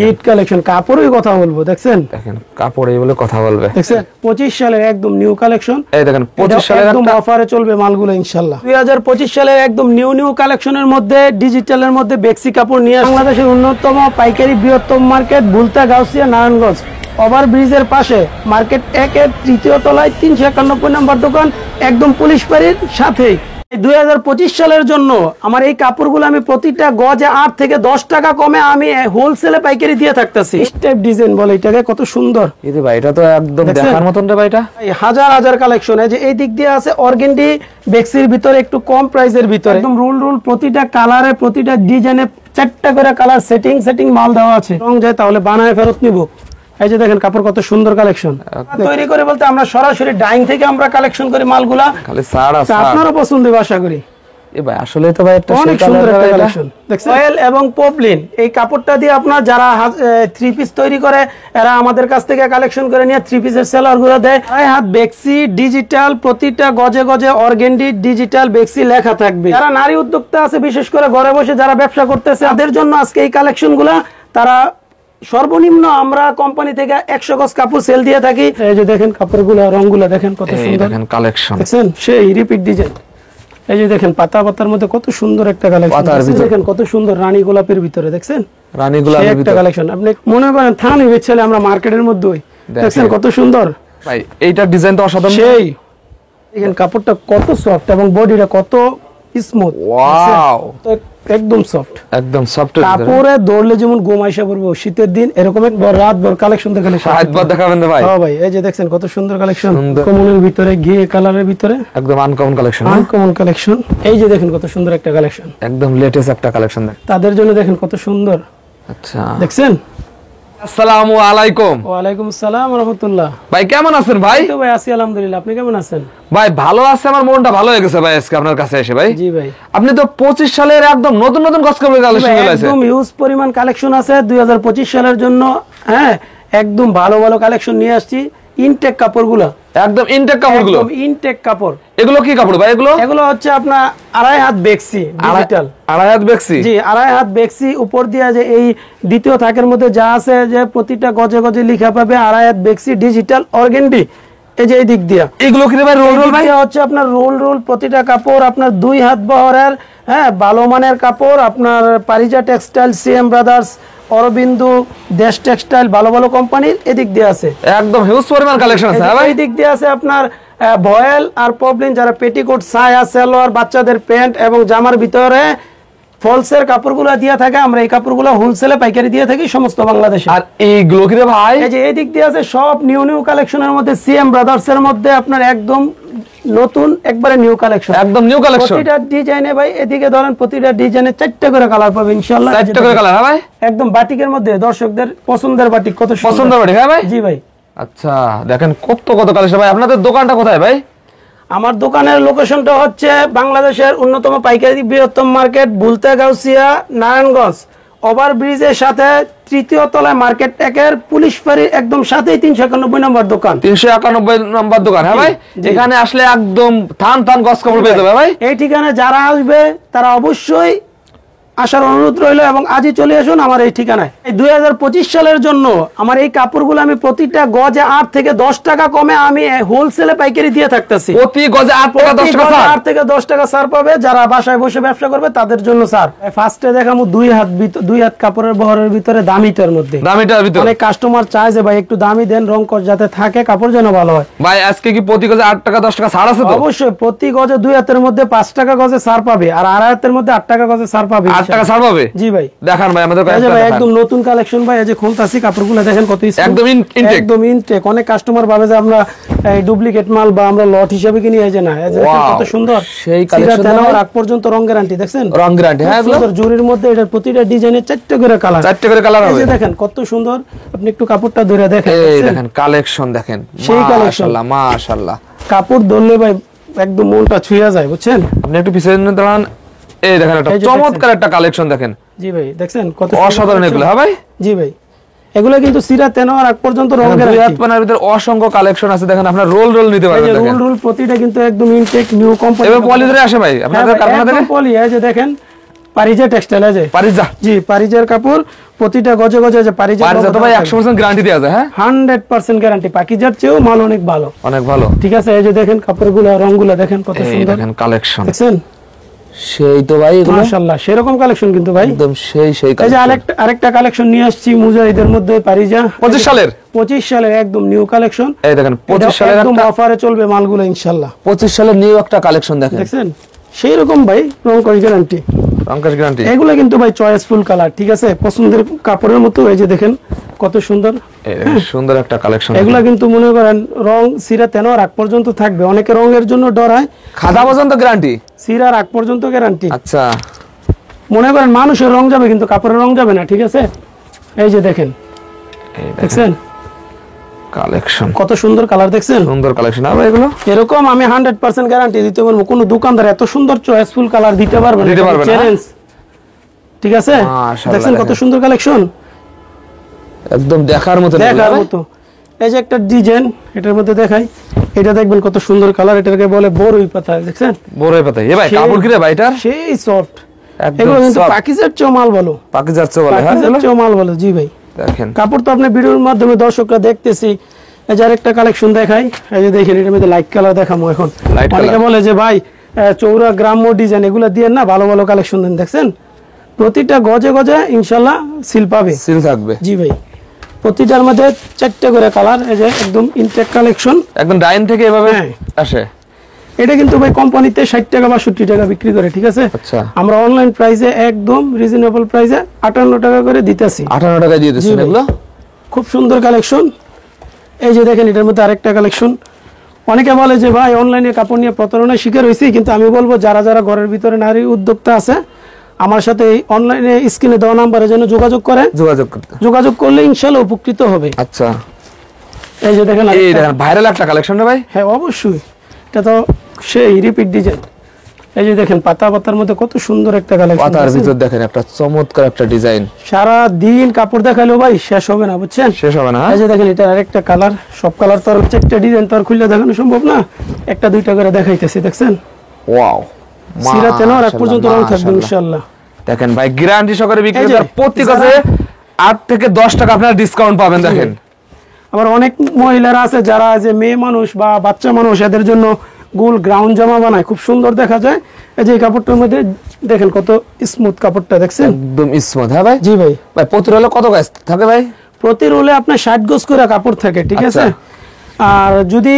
Hit collection, কাপড়ের কথা বলবো, দেখছেন কাপড় এই বলে কথা বলবে। দেখছেন 25 সালের একদম নিউ কালেকশন। এই দেখেন 25 সালের একদম অফারে চলবে মালগুলো ইনশাআল্লাহ। 2025 সালের একদম নিউ কালেকশনের মধ্যে ডিজিটালের মধ্যে বেক্সি কাপড় নিয়ে বাংলাদেশের অন্যতম পাইকারি বৃহত্তম মার্কেট ভুলতা গাউসিয়া নারায়ণগঞ্জ ওভার ব্রিজের পাশে মার্কেট 1 এর তৃতীয় তলায় 391 নম্বর দোকান, একদম পুলিশ বাড়ির সাথেই। 2025 সালের জন্য আমার এই কাপড়গুলো আমি প্রতিটা গজে 8 থেকে 10 টাকা কমে আমি হোলসেলে পাইকারি দিয়ে থাকতেছি। স্টেপ ডিজাইন বলে এটাকে, কত সুন্দর। এই যে ভাই এটা তো একদম দেখার মতন রে ভাই, এটা হাজার কালেকশন। এই যে এই দিক দিয়ে আছে অর্গেন্ডি বেক্সির ভিতরে একটু কম প্রাইসের ভিতরে একদম রোল প্রতিটা কালারে প্রতিটা ডিজাইনে 4টা করে কালার সেটিং মাল দেওয়া আছে। রং যায় তাহলে বানায় ফেরত নিব। এই যে দেখেন কাপড় কত সুন্দর কালেকশন তৈরি করে বলতে আমরা সরাসরি ডাইং থেকে আমরা কালেকশন করি মালগুলা, খালি সাড়া আপনারও পছন্দ আশা করি। এ ভাই আসলে তো ভাই একটা অনেক সুন্দর একটা কালেকশন দেখছেন। অয়েল এবং পপলিন এই কাপড়টা দিয়ে আপনার যারা 3 পিস তৈরি করে এরা আমাদের কাছ থেকে কালেকশন করে নিয়ে 3 পিসের সেলার গুলো দেয়। হাত বেক্সি ডিজিটাল, প্রতিটা গজে গজে অর্গেন্ডি ডিজিটাল বেক্সি লেখা থাকবে। যারা নারী উদ্যোক্তা আছে বিশেষ করে ঘরে বসে যারা ব্যবসা করতেছে তাদের জন্য আজকে এই কালেকশন গুলা তারা সর্বনিম্ন আমরা কোম্পানি থেকে 100 গজ কাপড় সেল দিয়ে থাকি। এই যে দেখেন কাপড়গুলো রংগুলো দেখেন কত সুন্দর, দেখেন কালেকশন দেখছেন সেই রিপিট ডিজাইন। এই যে দেখেন পাতার মধ্যে কত সুন্দর একটা কালেকশন, দেখেন কত সুন্দর রানী গোলাপের ভিতরে, দেখছেন রানী গোলাপের একটা কালেকশন। আপনি মনে করেন থানি বেচলে আমরা মার্কেটের মধ্যে দেখছেন কত সুন্দর ভাই। এইটা ডিজাইন তো অসাধারণ। সেই দেখেন কাপড়টা কত সফট এবং বডিটা কত স্মুথ, ওয়াও একদম সফট, একদম সফট। কাপড়ে দৌড়লে যেমন ঘুম আইসা পড়বো শীতের দিন এরকম রাত ভর কালেকশন দেখালে রাতভর দেখাবেন না ভাই। হ্যাঁ ভাই এই যে দেখছেন কত সুন্দর কালেকশন, কমনের ভিতরে ঘিয়ে কালারের ভিতরে একদম আনকমন কালেকশন, আনকমন কালেকশন। এই যে দেখেন কত সুন্দর একটা কালেকশন, একদম লেটেস্ট একটা কালেকশন তাদের জন্য দেখেন কত সুন্দর। আচ্ছা দেখছেন। আসসালামু আলাইকুম। ওয়ালাইকুম আসসালাম ওয়া রাহমাতুল্লাহ। ভাই কেমন আছেন ভাই? তো ভাই আছি আলহামদুলিল্লাহ, আপনি কেমন আছেন? ভাই ভালো আছে, আমার মনটা ভালো হয়ে গেছে ভাই আজকে আপনার কাছে এসে। ভাই জি ভাই, আপনি তো 25 সালের একদম নতুন গজ কাপড়ের কালেকশন নিয়ে আসছেন। একদম হিউজ পরিমাণ কালেকশন আছে 2025 সালের জন্য। হ্যাঁ একদম ভালো কালেকশন নিয়ে আসছি। ইনটেক কাপড়গুলো, একদম ইনটেক কাপড়গুলো, একদম ইনটেক কাপড়। এগুলো কি কাপড় ভাই? এগুলো হচ্ছে আপনার 2.5 হাত বেক্সি ডিজিটাল। 2.5 হাত বেক্সি? জি 2.5 হাত বেক্সি। উপর দিয়ে যে এই দ্বিতীয় থাকের মধ্যে যা আছে যে প্রতিটা গজে গজে লেখা পাবে 2.5 হাত বেক্সি ডিজিটাল অর্গেন্ডি। এই যে এই দিক দিয়া এগুলো কি ভাই রোল ভাই? হচ্ছে আপনার রোল প্রতিটা কাপড় আপনার 2 হাত বহরের, হ্যাঁ ভালো মানের কাপড়। আপনার পারিজা টেক্সটাইল, সিএম ব্রাদার্স, অরবিন্দু, দেশ টেক্সটাইল ভালো কোম্পানির এদিক দিয়ে আছে। একদম হিউজ পরিমাণ কালেকশন আছে ভাই। এই দিক দিয়ে আছে আপনার ভয়েল আর পপলিন, যারা পেটিকোট, সায়া, সালোয়ার, বাচ্চাদের প্যান্ট এবং জামার ভিতরে ফলসের কাপড়গুলো দিয়ে থাকে। আমরা এই কাপড়গুলো হোলসেলে পাইকারি দিয়ে থাকি সমস্ত বাংলাদেশে। আর এইগুলো কি ভাই? এই যে এই দিক দিয়ে আছে সব নিউ কালেকশনের মধ্যে সিএম ব্রাদার্স এর মধ্যে আপনার একদম নতুন একবারে নিউ কালেকশন, একদম নিউ কালেকশন। প্রতিটা ডিজাইনে ভাই এদিকে ধরেন প্রতিটা ডিজাইনে 4টা করে কালার পাবে ইনশাআল্লাহ। 4টা করে কালার? হ্যাঁ ভাই একদম বাটিকের মধ্যে দর্শকদের পছন্দের বাটিক, কত পছন্দের বাটিক। হ্যাঁ ভাই জি ভাই। আচ্ছা দেখেন কত কালেকশন ভাই। আপনাদের দোকানটা কোথায় ভাই? আমার দোকানের লোকেশনটা হচ্ছে বাংলাদেশের অন্যতম পাইকারি বৃহত্তম মার্কেট ভুলতা গাউসিয়া নারায়ণগঞ্জ ওভার ব্রিজের সাথে তৃতীয় তলায় মার্কেট 1 এর পুলিশ ফাঁড়ির একদম সাথেই 391 নম্বর দোকান। 391 নম্বর দোকান। হ্যাঁ ভাই এখানে আসলে একদম থান গজ কাপড় পেয়ে যাবে ভাই। এই ঠিকানায় যারা আসবে তারা অবশ্যই আসার অনুরোধ রইল এবং আজই চলে আসুন আমার এই ঠিকানায়। 2025 সালের জন্য আমার এই কাপড়গুলো আমি প্রতিটা গজে 8 থেকে 10 টাকা কমে আমি হোলসেলে পাইকারি দিয়ে থাকতেছি। প্রতি গজে 8 থেকে 10 টাকা ছাড়? 8 থেকে 10 টাকা ছাড় পাবে যারা বাসায় বসে ব্যবসা করবে তাদের জন্য ছাড়। ফার্স্টে দেখাবো 2 হাত কাপড়ের বহরের ভিতরে দামিটার মধ্যে। দামিটার ভিতরে অনেক কাস্টমার চায় যে ভাই একটু দামি দেন, রং কর যাতে থাকে, কাপড় যেন ভালো হয়। ভাই আজকে কি প্রতি গজে 8 টাকা 10 টাকা ছাড় আছে তো? অবশ্যই প্রতি গজে 2 হাতের মধ্যে 5 টাকা গজে ছাড় পাবে আর 2.5 হাতের মধ্যে 8 টাকা গজে ছাড় পাবে। 8 টাকা ছাড় পাবে? জি ভাই দেখান ভাই আমাদের কাছে। ভাই একদম নতুন কালেকশন ভাই। এই যে খুলতাছি কাপড়গুলো দেখেন কত একদম ইনটেক। অনেক কাস্টমার ভাবে যে আমরা এই ডুপ্লিকেট মাল বা আমরা লট হিসেবে কিনি, এই যে না, এই যে কত সুন্দর সেই কালেকশন তেনার আগ পর্যন্ত রং গ্যারান্টি দেখছেন? রং গ্যারান্টি। হ্যাঁ সুন্দর জুরির মধ্যে এটা প্রতিটা ডিজাইনে 4টা করে কালার, 4টা করে কালার হবে। এই যে দেখেন কত সুন্দর। আপনি একটু কাপড়টা ধরে দেখেন, এই দেখেন কালেকশন দেখেন, সেই কালেকশন মাশাআল্লাহ। কাপড় ধরলে ভাই একদম মনটা ছুঁয়ে যায় বুঝছেন। আপনি একটু পিছনে দাঁড়ান, এই দেখেন একটা চমৎকার একটা কালেকশন দেখেন। জি ভাই দেখছেন কত অসাধারণ এগুলো। হ্যাঁ ভাই জি ভাই এগুলো কিন্তু সিরা তেনার আগ পর্যন্ত রং গ্যারান্টি। 2 হাত পানার ভিতর অসংখ্য কালেকশন আছে দেখেন। আপনারা রোল নিতে পারবেন দেখেন। রোল প্রতিটা কিন্তু একদম ইনটেক নিউ কোম্পানি। এবার পলি ধরে আসে ভাই আপনাদের কারখানা থেকে? পলি এই যে দেখেন পারিজা টেক্সটাইল আছে পারিজা, জি পারিজার কাপড় প্রতিটা গজে গজে যে পারিজা পারিজা তো ভাই 100% গ্যারান্টি দেওয়া যায়। হ্যাঁ 100% গ্যারান্টি, পাকিজার চেয়েও মাল অনেক ভালো, অনেক ভালো। ঠিক আছে। এই যে দেখেন কাপড়গুলো, রংগুলো দেখেন কত এই সুন্দর, দেখেন কালেকশন, দেখছেন সেই তো ভাই এগুলো মাশাআল্লাহ সেরকম কালেকশন কিন্তু ভাই একদম সেই এই যে আরেকটা কালেকশন নিয়ে আসছি মুজাহিদের মধ্যে পারিজা 25 সালের একদম নিউ কালেকশন। এই দেখেন 25 সালের একদম একটা অফারে চলবে মালগুলো ইনশাআল্লাহ। 25 সালের নিউ একটা কালেকশন দেখেন, দেখছেন সেই রকম ভাই রং কস গ্যারান্টি, রংকাশ গ্যারান্টি। এগুলো কিন্তু ভাই চয়েসফুল কালার, ঠিক আছে পছন্দের কাপড়ের মতো। এই যে দেখেন কত সুন্দর, এই দেখেন সুন্দর একটা কালেকশন। এগুলা কিন্তু মনে করেন রং সিরা তেনো রাগ পর্যন্ত থাকবে, অনেকে রঙের জন্য ডরায়, খাদা পর্যন্ত গ্যারান্টি, সিরা রাগ পর্যন্ত গ্যারান্টি। আচ্ছা মনে করেন মানুষের রং যাবে কিন্তু কাপড়ের রং যাবে না, ঠিক আছে। এই যে দেখেন, এই দেখেন দেখছেন কালেকশন, কত সুন্দর কালার, দেখছেন সুন্দর কালেকশন। আর এগুলো এরকম আমি 100% গ্যারান্টি দিতে পারবো, কোনো দোকানদার এত সুন্দর চয়েসফুল কালার দিতে পারবে না, চ্যালেঞ্জ, ঠিক আছে। মাশাআল্লাহ, দেখছেন কত সুন্দর কালেকশন, একদম দেখার মতো, দেখার মতো। এই যে একটা ডিজাইন এটার মধ্যে দেখাই, এটা দেখবেন কত সুন্দর কালার, এটাকে বলে বড়ই পাতা, দেখছেন বড়ই পাতা। এ ভাই কাপড় কি রে ভাই এটা, সেই সফট, একদম এগুলো কিন্তু soft। পাকিজার চেয়ে মাল ভালো, পাকিজার চেয়ে বলে। হ্যাঁ পাকিজার চেয়ে মাল ভালো, জি ভাই। দেখেন কাপড় তো আপনি ভিডিওর মাধ্যমে দর্শকরা দেখতেছি। এই যে আরেকটা কালেকশন দেখাই, এই যে দেখেন এটার মধ্যে লাইট কালার দেখামো এখন। Light অনেকে color। বলে যে ভাই চৌরা গ্রাম্য ডিজাইন এগুলো দিয়ে না, ভালো ভালো কালেকশন দেন, দেখছেন প্রতিটা গজে গজে ইনশাল্লাহ সিল পাবে, সিল থাকবে। জি ভাই। প্রতিটার মধ্যে 4টা করে কালার, এই যে একদম ইনটেক কালেকশন, একদম ডাইন থেকে এভাবে হ্যাঁ। আসে। এটা কিন্তু ভাই কোম্পানিতে 60 টাকা বা 70 টাকা বিক্রি করে, ঠিক আছে। আচ্ছা আমরা অনলাইন প্রাইসে একদম রিজনেবল প্রাইসে 58 টাকা করে দিতেছি, 58 টাকা দিয়ে দিচ্ছেন জি ভাই। এগুলো, খুব সুন্দর কালেকশন। এই যে দেখেন এটার মধ্যে আরেকটা কালেকশন। অনেকে বলে যে ভাই অনলাইনে কাপড় নিয়ে প্রতারণার শিকার হয়েছি, কিন্তু আমি বলবো যারা যারা ঘরের ভিতরে নারী উদ্যোক্তা আছে আমার সাথে এই অনলাইনে স্ক্রিনে দেওয়া নাম্বারের জন্য যোগাযোগ করে, যোগাযোগ করতে। যোগাযোগ করলে ইনশাআল্লাহ উপকৃত হবে। আচ্ছা এই যে দেখেন এই আরেকটা। দেখেন ভাইরাল একটা কালেকশন রে ভাই, হ্যাঁ অবশ্যই, এটা তো সেই রিপিট ডিজাইন। এই যে দেখেন পাতা পাতার মধ্যে কত সুন্দর একটা কালেকশন, পাতার ভিতর দেখেন একটা চমৎকার একটা ডিজাইন, সারা দিন কাপড় দেখালেও ভাই শেষ হবে না, বুঝছেন। শেষ হবে না। এই যে দেখেন এটা আরেকটা কালার, সব কালার তো আর একটা ডিজাইন তো আর খুলে দেখানো সম্ভব না, একটা দুইটা করে দেখাইতেছি, দেখছেন ওয়াও, সিরা তেনো আর এক পর্যন্ত রং থাকবে মাশাআল্লাহ। ইনশাআল্লাহ। দেখেন ভাই গ্যারান্টি সহকারে বিক্রি এই যে, করে, প্রতি গজে 8 থেকে 10 টাকা আপনারা ডিসকাউন্ট পাবেন। দেখেন আবার অনেক মহিলারা আছে যারা যে মেয়ে মানুষ বা বাচ্চা মানুষ, এদের জন্য গোল গ্রাউন্ড জামা বানায়, খুব সুন্দর দেখা যায়। এই যে এই কাপড়টার মধ্যে দেখেন কত স্মুথ কাপড়টা, দেখছেন একদম স্মুথ। হ্যাঁ ভাই, জি ভাই। ভাই প্রতি রোলে কত গজ থাকে ভাই? প্রতি রোলে আপনার 60 গজ করে কাপড় থাকে, ঠিক আছে। আচ্ছা। আর যদি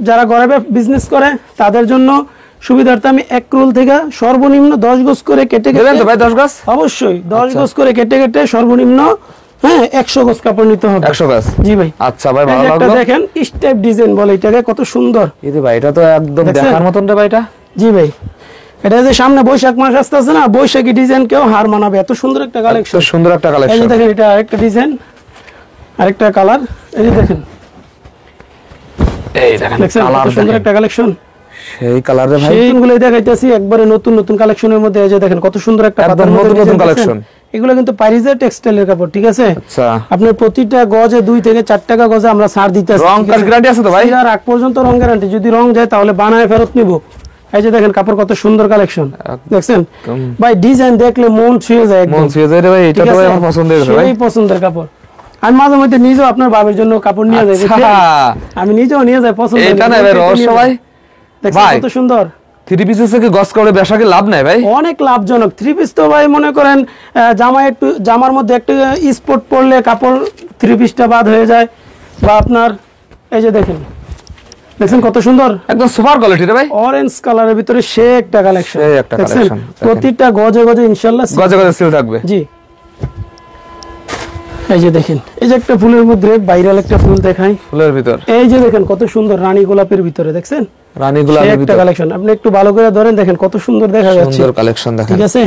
যারা ঘরে বিজনেস করে তাদের জন্য সুবিধার্থে আমি এক রোল থেকে সর্বনিম্ন 10 গজ করে কেটে দেবেন কেটে, তো ভাই 10 গজ? অবশ্যই 10 গজ করে কেটে কেটে সর্বনিম্ন 100 গজ কাপড় নিতে হবে। 100 গজ, জি ভাই। আচ্ছা ভাই এই ভালো যে একটা লাগলো। দেখেন স্টেপ ডিজাইন বলে এটাকে, কত সুন্দর। এই যে ভাই এটা তো একদম দেখছেন? দেখার মতন রে ভাই এটা। জি ভাই, এটা যে সামনে বৈশাখ মাস আসতেছে না, বৈশাখী ডিজাইন কেউ হার মানাবে, এত সুন্দর একটা এত কালেকশন। সুন্দর একটা এই যে কালেকশন। দেখেন এটা আরেকটা ডিজাইন, আরেকটা কালার, এই যে দেখেন, এই দেখেন দেখছেন কালার কত সুন্দর দেখেন, একটা কালেকশন। সেই কালার রে ভাই, সেইগুলো দেখাইতেছি একবারে নতুন নতুন কালেকশনের মধ্যে। এই যে দেখেন কত সুন্দর একটা একদম পাতার মধ্যে নতুন নতুন design কালেকশন। দেখছেন? এগুলো কিন্তু পারিজা টেক্সটাইলের কাপড়, ঠিক আছে। আচ্ছা আপনার প্রতিটা গজে 2 থেকে 4 টাকা গজে আমরা ছাড় দিতেছি। রং কাজ গ্যারান্টি আছে তো ভাই? আর আগ পর্যন্ত রং গ্যারান্টি, যদি রং যায় তাহলে বানায় ফেরত নিব। এই যে দেখেন কাপড় কত সুন্দর কালেকশন, দেখছেন ভাই, ডিজাইন দেখলে মন ছুঁয়ে যায় একদম। মন ছুঁয়ে যায় রে ভাই, এটা তো আমার পছন্দের ভাই, সেই পছন্দের কাপড়। আমি মাঝে মধ্যে নিজেও আপনার বাবার জন্য কাপড় নিয়ে যাই, বুঝছেন? আমি নিজেও নিয়ে যাই পছন্দ। এটা না ভাই রহস্য ভাই, দেখছেন কত সুন্দর। 3 পিসের থেকে গস করে ব্যবসা কি লাভ নাই ভাই? অনেক লাভজনক। 3 পিস তো ভাই মনে করেন জামার মধ্যে একটু স্পট পরলে কাপড় 3 পিসটা বাদ হয়ে যায়, বা আপনার এই যে দেখেন কত সুন্দর একদম সুপার কোয়ালিটি রে ভাই, অরেঞ্জ কালারের ভিতরে সে একটা কালেকশন, সেই একটা কালেকশন। প্রতিটা গজে গজে ইনশাআল্লাহ গজে গজে সিল থাকবে। জি। এই যে দেখেন এই যে একটা ফুলের মধ্যে ভাইরাল একটা ফুল দেখাই, ফুলের ভিতর এই যে দেখেন কত সুন্দর রানী গোলাপের ভিতরে, দেখছেন রানী গোলাপের একটা ভিতর কালেকশন। আপনি একটু ভালো করে ধরেন, দেখেন কত সুন্দর দেখা যাচ্ছে, সুন্দর কালেকশন দেখেন। ঠিক আছে।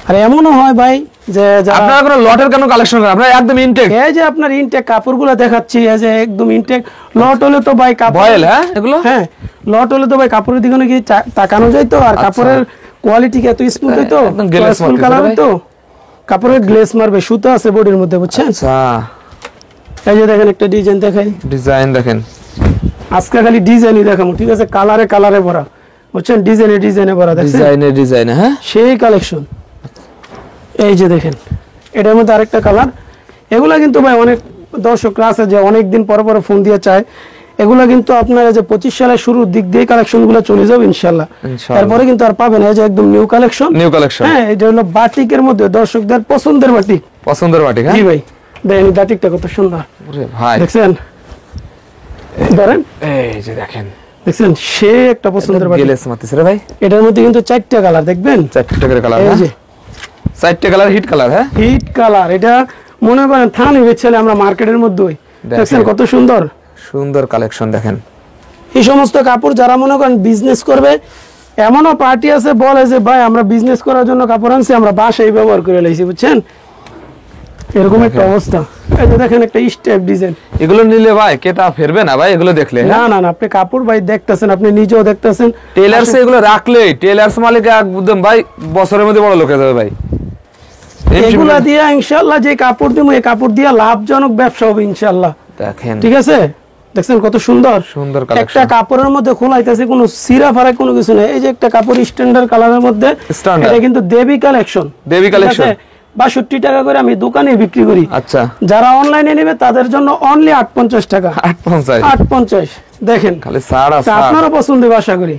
আর এমনও হয় ভাই যে আপনারা কোনো লটের কেন কালেকশন করেন? আপনারা একদম ইনটেক। এই যে আপনার ইনটেক কাপড়গুলো দেখাচ্ছি, এই যে একদম ইনটেক। লট হলে তো ভাই কাপড় বয়েল, হ্যাঁ এগুলো, হ্যাঁ লট হলে তো ভাই কাপড়ের দিকে কি তাকানো যায় তো, আর কাপড়ের কোয়ালিটি কি এত স্মুথ হইতো, একদম গ্লেজ ফুল কালার হইতো, কাপড়ের গ্লেজ মারবে, সুতা আছে বডির মধ্যে, বুঝছেন। আচ্ছা এই যে দেখেন একটা ডিজাইন দেখাই, ডিজাইন দেখেন, আজকে খালি ডিজাইনই দেখাবো, ঠিক আছে, কালারে কালারে ভরা। বুঝছেন, ডিজাইনে ভরা, দেখছেন ডিজাইনে, হ্যাঁ সেই কালেকশন। এই যে দেখেন এটার মধ্যে আরেকটা কালার। এগুলা কিন্তু ভাই অনেক দর্শকরা আছে যে অনেকদিন পরে পরে ফোন দিয়ে চায়, এগুলা কিন্তু আপনার যে 25 সালের শুরুর দিক দিয়ে কালেকশন গুলো চলে যাবে ইনশাল্লাহ। তারপরে কিন্তু আর পাবেন, এই যে একদম নিউ কালেকশন। হ্যাঁ, এটা হলো বাটিকের মধ্যে দর্শকদের পছন্দের বাটিক। হ্যাঁ জি ভাই, দেখেন বাটিকটা কত সুন্দর ভাই, দেখছেন, ধরেন এই যে দেখেন, দেখছেন সে একটা পছন্দের বাটিক। গেলেস মাতিছে রে ভাই। এটার মধ্যে কিন্তু 4টা কালার, দেখবেন 4টা করে কালার, এই যে 4টা কালার হিট কালার। হ্যাঁ, হিট কালার। এটা মনে করেন থানে বেচলে আমরা মার্কেটের মধ্যে, দেখছেন কত সুন্দর সুন্দর কালেকশন। দেখেন এই সমস্ত কাপড় যারা মনে করেন বিজনেস করবে, এমনও পার্টি আছে বলে যে ভাই আমরা বিজনেস করার জন্য কাপড় আনছি, আমরা বাসায় ব্যবহার করে লাইছি, বুঝছেন, এরকম একটা অবস্থা। এই যে দেখেন একটা স্টেপ ডিজাইন। এগুলো নিলে ভাই কেটা ফেরবে না ভাই, এগুলো দেখলে। না না না, আপনি কাপড় ভাই দেখতেছেন, আপনি নিজেও দেখতেছেন। টেলার্স এগুলো রাখলে টেলার্স মালিক একদম ভাই বছরের মধ্যে বড় লোক হয়ে যাবে ভাই। এগুলা দিয়ে ইনশাআল্লাহ যে কাপড় দিব, এই কাপড় দিয়ে লাভজনক ব্যবসা হবে ইনশাআল্লাহ। দেখেন, ঠিক আছে, দেখছেন কত সুন্দর সুন্দর একটা কালেকশন। কাপড়ের মধ্যে খোলাইতেছে, কোনো সিরা ফারা কোনো কিছু নেই। এই যে একটা কাপড় স্ট্যান্ডার্ড কালারের মধ্যে, এটা কিন্তু দেবী কালেকশন। 62 টাকা করে আমি দোকানে বিক্রি করি। আচ্ছা, যারা অনলাইনে নেবে তাদের জন্য অনলি 850 টাকা। 850 দেখেন, খালি সাড়া সাড়া। আপনারা পছন্দ হবে আশা করি।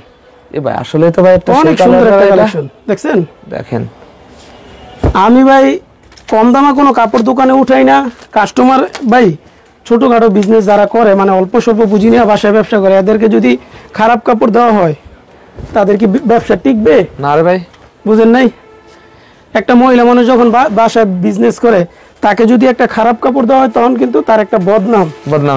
এ ভাই আসলে তো ভাই একটা অনেক সুন্দর একটা কালেকশন, দেখছেন। দেখেন আমি ভাই কম দামে কোনো কাপড় দোকানে উঠাই না। কাস্টমার ভাই ছোটখাটো বিজনেস যারা করে, মানে অল্প স্বল্প পুঁজি নিয়ে বাসায় ব্যবসা করে, এদেরকে যদি খারাপ কাপড় দেওয়া হয় তাদের কি ব্যবসা টিকবে? না রে ভাই, বুঝেন নাই? একটা মহিলা মানুষ যখন বাসায় বিজনেস করে, তাকে যদি একটা খারাপ কাপড় দেওয়া হয় তখন কিন্তু তার একটা বদনাম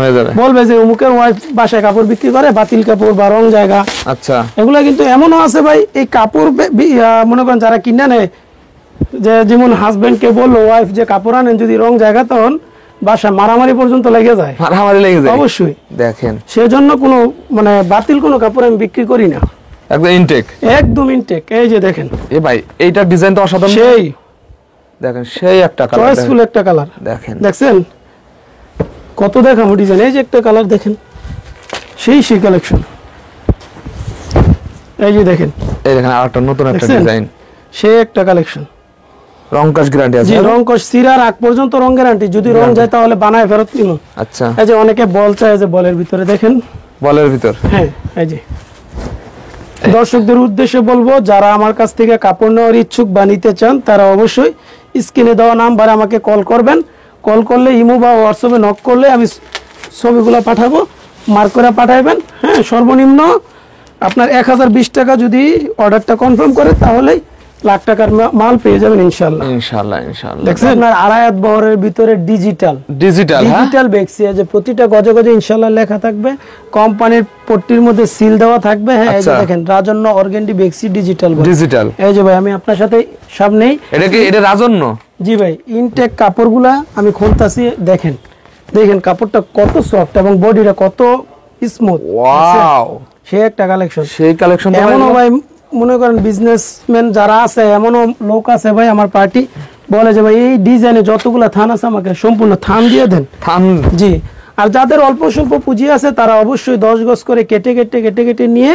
হয়ে যাবে। বলবে যে অমুকের ওয়াইফ বাসায় কাপড় বিক্রি করে, বাতিল কাপড় বা রং জায়গা। আচ্ছা, এগুলা কিন্তু এমনও আছে ভাই, এই কাপড় মনে করেন যারা কিনে নেয়, যে যেমন হাজবেন্ড কে বললো ওয়াইফ যে কাপড় আনেন, যদি রং জায়গা তখন বাসা মারামারি পর্যন্ত লেগে যায়। অবশ্যই। দেখেন সেজন্য কোনো মানে বাতিল কোনো কাপড় আমি বিক্রি করি না, একদম ইনটেক। এই যে দেখেন, এ ভাই এইটা ডিজাইন তো অসাধারণ। সেই দেখেন, সেই একটা কালার, চয়েসফুল একটা কালার। দেখেন, দেখছেন কত দেখাবো ডিজাইন। এই যে একটা কালার দেখেন, সেই কালেকশন। এই যে দেখেন, এই দেখেন আরেকটা নতুন একটা ডিজাইন, সেই একটা কালেকশন। রং কস গ্যারান্টি আছে? জি, রং কস সিরার আগ পর্যন্ত রং গ্যারান্টি। যদি রং যায় তাহলে বানায় ফেরত নিব। আচ্ছা, এই যে অনেকে বল চায়, যে বলের ভিতরে দেখেন, বলের ভিতর। হ্যাঁ, এই যে দর্শকদের উদ্দেশ্যে বলবো, যারা আমার কাছ থেকে কাপড় নেওয়ার ইচ্ছুক বা নিতে চান, তারা অবশ্যই স্ক্রিনে দেওয়া নাম্বারে আমাকে কল করবেন। কল করলে ইমো বা হোয়াটসঅ্যাপে নক করলে আমি ছবিগুলো পাঠাবো, মার্ক করে পাঠাইবেন। হ্যাঁ, সর্বনিম্ন আপনার 1020 টাকা যদি অর্ডারটা কনফার্ম করে, তাহলেই লাখ টাকার মাল পেয়ে যাবেন ইনশাআল্লাহ। দেখছেন আপনার আড়াই হাত বহরের ভিতরে ডিজিটাল বেক্সি, যে প্রতিটা গজে গজে ইনশাআল্লাহ লেখা থাকবে, কোম্পানির পট্টির মধ্যে সিল দেওয়া থাকবে। হ্যাঁ, এই যে দেখেন রাজন্য অর্গেন্ডি বেক্সি ডিজিটাল। এই যে ভাই আমি আপনার সাথে সামনেই, এটা রাজন্য। জি ভাই, ইনটেক কাপড়গুলা আমি খুলতাছি, দেখেন কাপড়টা কত সফট এবং বডিটা কত স্মুথ। ওয়াও, সেই একটা কালেকশন। সেই কালেকশন এমনও ভাই মনে করেন বিজনেসম্যান যারা আছে, এমনও লোক আছে ভাই আমার পার্টি বলে যে ভাই এই ডিজাইনে যতগুলা থান আছে আমাকে সম্পূর্ণ থান দিয়ে দেন। জি, আর যাদের অল্প স্বল্প পুঁজি আছে তারা অবশ্যই 10 গজ করে কেটে নিয়ে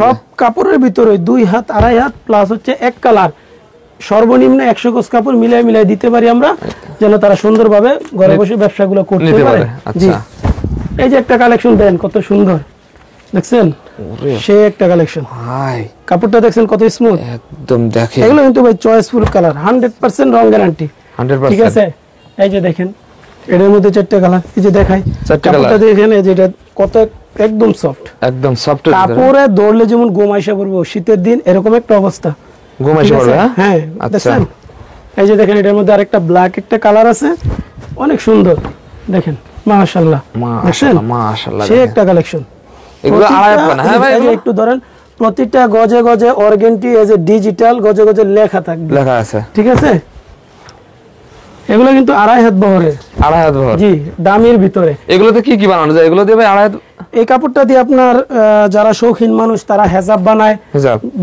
সব কাপড়ের ভিতরে 2 হাত 2.5 হাত প্লাস হচ্ছে 1 কালার, সর্বনিম্ন 100 গজ কাপড় মিলাই দিতে পারি আমরা, যেন তারা সুন্দরভাবে ঘরে বসে ব্যবসাগুলো করতে পারে। জি, এই যে একটা কালেকশন দেন, কত সুন্দর, দেখছেন সেই একটা কালেকশন। কাপড়টা দেখছেন কত স্মুথ একদম। দেখেন এগুলো কিন্তু ভাই চয়েসফুল কালার, 100% রং গ্যারান্টি। ঠিক আছে, এই যে দেখেন এর মধ্যে 4টা কালার। এই যে দেখাই কাপড়টা দেখেন, এই যে এটা কত একদম সফট, কাপড়ে দৌড়লে যেমন ঘুম আইসা পড়বো শীতের দিন, এরকম একটা অবস্থা। হ্যাঁ, দেখছেন এই যে দেখেন এটার মধ্যে আরেকটা ব্ল্যাক একটা কালার আছে, অনেক সুন্দর। দেখেন মাশাআল্লাহ, মাশাআল্লাহ, সেই একটা কালেকশন। এগুলো আড়াই হাত না? হ্যাঁ ভাই, একটু ধরেন, প্রতিটা গজে গজে অর্গেন্টি এজ এ ডিজিটাল গজে গজে লেখা থাকবে, লেখা আছে। ঠিক আছে, এগুলো কিন্তু আড়াই হাত বহরের, জি, দামের ভিতরে। এগুলোতে কি কি বানানো যায়? এগুলো দিয়ে ভাই আড়াই হাত, এই কাপড়টা দিয়ে আপনার যারা শৌখিন মানুষ তারা হেজাব বানায়,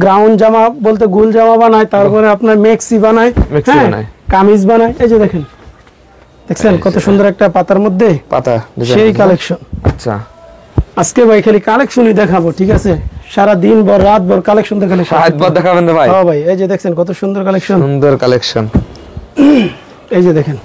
গ্রাউন্ড জামা বলতে গোল জামা বানায়, তারপরে আপনার মেক্সি বানায়, কামিজ বানায়। এই যে দেখেন, দেখছেন কত সুন্দর একটা পাতার মধ্যে পাতা, সেই কালেকশন। আচ্ছা, আজকে ভাই খালি কালেকশনই দেখাবো, ঠিক আছে, সারা দিন ভর রাত ভর কালেকশন দেখালে রাতভর দেখাবেন না ভাই? হ্যাঁ ভাই, এই যে দেখছেন কত সুন্দর কালেকশন। সুন্দর কালেকশন। এই যে দেখেন,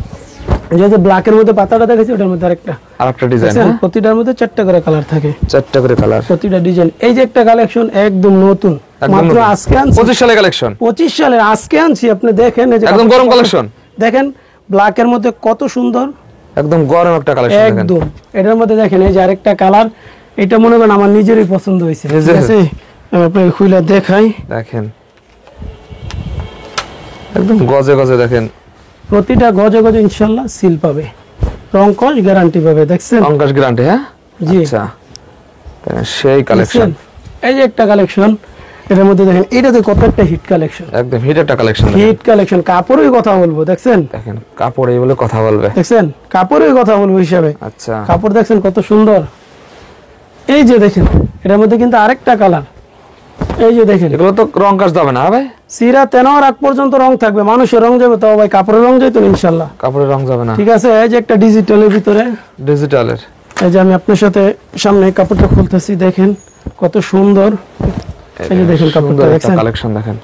এই যে ব্ল্যাকের মধ্যে পাতাটা দেখেছি, ওটার মধ্যে আরেকটা ডিজাইন। প্রতিটার মধ্যে 4টা করে কালার থাকে, 4টা করে কালার, প্রতিটা ডিজাইন। এই যে একটা কালেকশন একদম নতুন, মাত্র আজকে আনছি, 25 সালের কালেকশন, 25 সালের আজকে আনছি। আপনি দেখেন, এই যে একদম গরম কালেকশন, দেখেন ব্ল্যাকের মধ্যে কত সুন্দর, একদম গরম একটা কালেকশন দেখেন একদম। এটার মধ্যে দেখেন এই যে আরেকটা কালার, এটা মনে করেন আমার নিজেরই পছন্দ হয়েছে, ঠিক আছে? আমি আপনাকে খুলে দেখাই, দেখেন একদম গজে গজে দেখেন, প্রতিটা গজে গজে ইনশাআল্লাহ সিল পাবে, রং কস গ্যারান্টি পাবে। দেখছেন অঙ্কাশ গ্যারান্টি? হ্যাঁ জি, আচ্ছা সেই কালেকশন। এই যে একটা কালেকশন, এটার মধ্যে দেখেন এটাতে কত একটা হিট কালেকশন, একদম হিট একটা কালেকশন, হিট কালেকশন। কাপড়ের কথা বলবো, দেখছেন দেখেন কাপড় এই বলে কথা বলবে, দেখছেন কাপড়ের কথা বলবো হিসাবে। আচ্ছা কাপড় দেখছেন কত সুন্দর। এই যে দেখেন এটার মধ্যে কিন্তু আরেকটা কালার, এই যে দেখেন, এগুলো তো রং কাজ যাবে না ভাই? সিরা তেনার আগ পর্যন্ত রং থাকবে, মানুষের রং যাবে, তাও ভাই কাপড়ের রং যাইতো ইনশাআল্লাহ, কাপড়ের রং যাবে না, ঠিক আছে? এই যে একটা ডিজিটালের ভিতরে, ডিজিটালের, এই যে আমি আপনার সাথে সামনে কাপড়টা খুলতেছি, দেখেন কত সুন্দর। এই যে দেখেন কাপড়টা দেখছেন, কালেকশন দেখেন।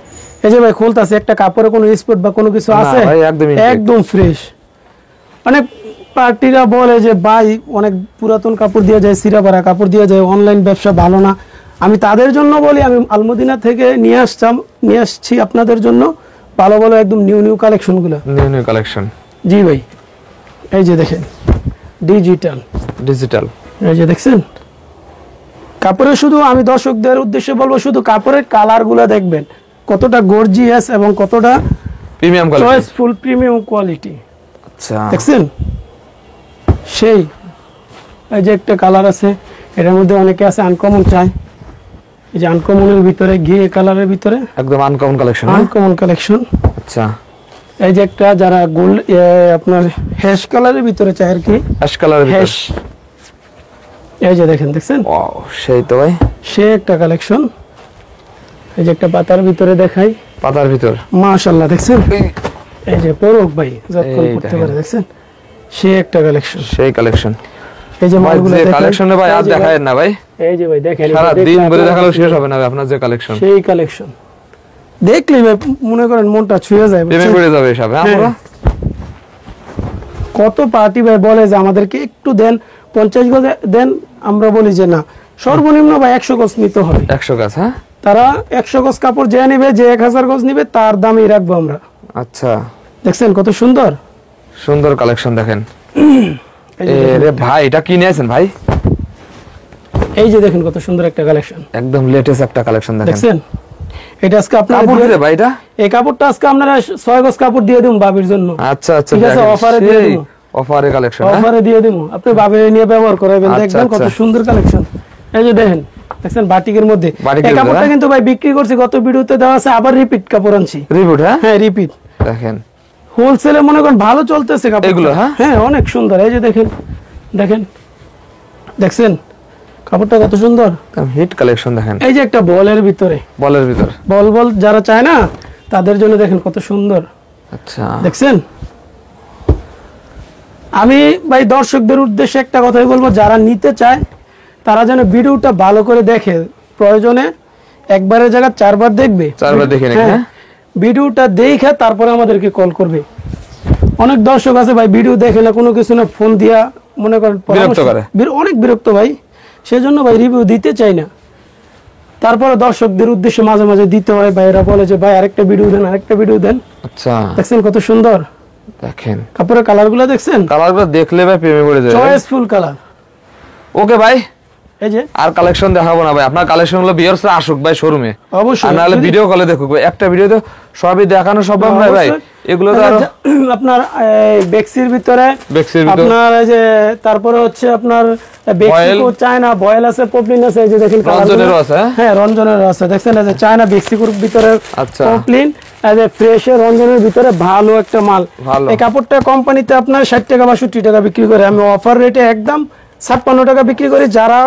এই যে ভাই খুলতাছি, একটা কাপড়ে কোনো স্পট বা কোনো কিছু আছে? ভাই একদমই একদম ফ্রেশ। অনেক পার্টিরা বলে যে ভাই অনেক পুরাতন কাপড় দিয়ে যায়, সিরা ভরা কাপড় দিয়ে যায়, অনলাইন ব্যবসা ভালো না। আমি তাদের জন্য বলি, আমি আলমদিনা থেকে নিয়ে আসছি আপনাদের জন্য ভালো ভালো একদম নিউ নিউ কালেকশনগুলো, নিউ নিউ কালেকশন। জি ভাই, এই যে দেখেন ডিজিটাল, ডিজিটাল, এই যে দেখছেন কাপড়ের, শুধু আমি দর্শকদের উদ্দেশ্যে বলবো, শুধু কাপড়ের কালারগুলো দেখবেন কতটা গর্জিয়াস এবং কতটা premium quality, choiceful premium quality. আচ্ছা দেখছেন সেই, এই যে একটা কালার আছে, এটার মধ্যে অনেকে আছে আনকমন চায়, এই যে আনকমনের ভিতরে ঘিয়ে কালারের ভিতরে একদম আনকমন কালেকশন, আনকমন কালেকশন। আচ্ছা এই যে একটা যারা গোল্ড আপনার হ্যাশ কালারের ভিতরে চায় আর কি, অ্যাশ কালারের হ্যাশ, এই যে দেখেন, দেখছেন ওয়াও সেই তো ভাই, সে একটা কালেকশন। এই যে একটা পাতার ভিতরে দেখাই, পাতার ভিতর, মাশাআল্লাহ, দেখছেন এই যে পরক ভাই যতক্ষণ এই করতে দেখেন। পারে, দেখছেন সে একটা কালেকশন। সেই কালেকশন। এই যে মালগুলো যে দেখেন, কালেকশনে ভাই আর এই যে দেখায় না ভাই, এই যে ভাই দেখেন, সারা এটা দিন দেখলে ধরে আপনার দেখালেও শেষ হবে না ভাই আপনার যে কালেকশন, সেই কালেকশন দেখলেই ভাই মনে করেন মনটা ছুঁয়ে যায়, প্রেমে বুঝছেন? পড়ে যাবে এসব। হ্যাঁ হ্যাঁ। পুরো কত পার্টি ভাই বলে যে আমাদেরকে একটু দেন, 50 গজ দেন, আমরা বলি যে না, সর্বনিম্ন ভাই 100 গজ নিতে হবে। 100 গাছ? হ্যাঁ তারা 100 গজ কাপড় যে নিবে, যে 1000 গজ নিবে, তার দামই রাখবো আমরা। আচ্ছা দেখছেন কত সুন্দর, সুন্দর কালেকশন দেখেন। এই যে রে ভাই এটা কি নিয়েছেন ভাই? এই যে দেখেন কত সুন্দর একটা কালেকশন, একদম লেটেস্ট একটা কালেকশন দেখেন। দেখছেন? এটা আজকে আপনারা কাপড় দিলে ভাই এটা? এই কাপড়টা আজকে আপনারা 6 গজ কাপড় দিয়ে দিন বাবির জন্য। আচ্ছা আচ্ছা, ঠিক আছে, দেখেন, অফারে দিয়ে সেই দিবো, অফারে কালেকশন। অফারে দিয়ে দিবো, আপনি ভাবে নিয়ে ব্যবহার করাবেন, আচ্ছা, দেখবেন কত আচ্ছা। সুন্দর কালেকশন। এই যে দেখেন, দেখছেন বাটিকের মধ্যে, বাটিকের এই মধ্যে, কাপড়টা হ্যাঁ? কিন্তু ভাই বিক্রি করছি, গত ভিডিওতে দেওয়া আছে, আবার রিপিট কাপড় আনছি। রিবুট? হ্যাঁ হ্যাঁ রিপিট, দেখেন হোলসেলে মনে করেন ভালো চলতেছে কাপড় এগুলো, হ্যাঁ? হ্যাঁ অনেক সুন্দর। এই যে দেখেন, দেখেন, দেখছেন কাপড়টা কত সুন্দর। হিট কালেকশন দেখেন। এই যে একটা বলের ভিতরে, বলের ভিতর, বল বল যারা চায় না তাদের জন্য দেখেন কত সুন্দর, আচ্ছা দেখছেন? আমি ভাই দর্শকদের উদ্দেশ্যে একটা কথাই বলবো, যারা নিতে চায় তারা যেন ভিডিওটা ভালো করে দেখে, প্রয়োজনে একবারের জায়গা 4 বার দেখবে, 4 বার দেখে নেবে, হ্যাঁ? ভিডিওটা দেখে তারপরে আমাদেরকে কল করবে। অনেক দর্শক আছে ভাই ভিডিও দেখে না, কোনো কিছু না, ফোন দিয়া মনে করেন বিরক্ত করে। অনেক বিরক্ত ভাই, সেজন্য ভাই রিভিউ দিতে চাই না। তারপরে দর্শকদের উদ্দেশ্যে মাঝে মাঝে দিতে হয়, ভাইরা বলে যে ভাই আরেকটা ভিডিও দেন, আরেকটা ভিডিও দেন। আচ্ছা দেখছেন কত সুন্দর দেখেন কাপড়ের কালারগুলো, দেখছেন কালারগুলো দেখলে ভাই প্রেমে পড়ে যাবে। Choiceful colour. ওকে ভাই, এই যে আর কালেকশন দেখাবো না ভাই, আপনার কালেকশন গুলো ভিউয়ার্সরা আসুক ভাই শোরুমে, অবশ্যই, আর নাহলে যদি- ভিডিও কলে দেখুক ভাই। একটা ভিডিওতে সবই দেখানো সম্ভব নয় ভাই, অবশ্যই। এগুলো তো আরো আপনার বেক্সির ভিতরে, বেক্সির ভিতর, আপনার এই যে তারপরে হচ্ছে আপনার বেক্সিকো চায়না বয়েল আছে, পপলিন আছে, এই যে দেখেন রঞ্জনেরও আছে, হ্যাঁ? হ্যাঁ রঞ্জনেরও আছে, দেখছেন এই যে চায়না বেক্সিকোর ভিতরে আচ্ছা। পপলিন, এই যে ফ্রেশের রঞ্জনের ভিতরে ভালো একটা মাল। ভালো। এই কাপড়টা কোম্পানিতে আপনার 60 টাকা বা 70 টাকা বিক্রি করে, আমি অফার রেটে একদম 56 টাকা বিক্রি করি। যারা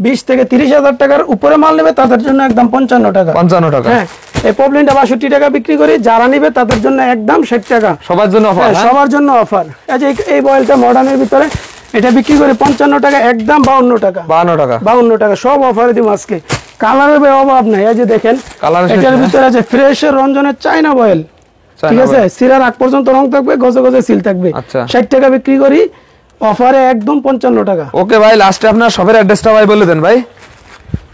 20 থেকে 30 হাজার টাকার উপরে মাল নেবে তাদের জন্য একদম 55 টাকা। 55 টাকা, হ্যাঁ, এই পপলিনটা 62 টাকা বিক্রি করি, যারা নিবে তাদের জন্য একদম 60 টাকা। সবার জন্য অফার, হ্যাঁ, সবার জন্য অফার। এই যে এই বয়েলটা মডার্নের ভিতরে, এটা বিক্রি করে 55 টাকা, একদম 52 টাকা, 52 টাকা। 52 টাকা, সব অফারে দিব আজকে। কালারের ভাই অভাব নাই, এই যে দেখেন কালারের এটার ভিতরে আছে ফ্রেশ রঞ্জনের চায়না বয়েল, ঠিক আছে, সিরার আগ পর্যন্ত রং থাকবে, গজে গজে সিল থাকবে। আচ্ছা। 60 টাকা বিক্রি করি, অফারে একদম 55 টাকা। ওকে ভাই, লাস্টে আপনার শপের অ্যাড্রেসটা ভাই বলে দেন ভাই।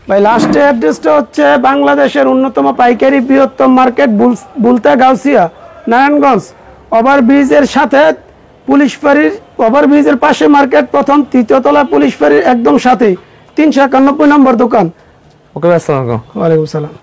ভাই লাস্টে অ্যাড্রেসটা হচ্ছে বাংলাদেশের অন্যতম পাইকারি বৃহত্তম মার্কেট বুলতা গাউসিয়া, নারায়ণগঞ্জ। ওভারব্রিজের সাথে পুলিশ ফাঁড়ির, ওভারব্রিজের পাশে মার্কেট, প্রথম 3য় তলা পুলিশ ফাঁড়ির একদম সাথে 391 নম্বর দোকান। ওকে ভাই, আসসালামু আলাইকুম। ওয়ালাইকুম সালাম।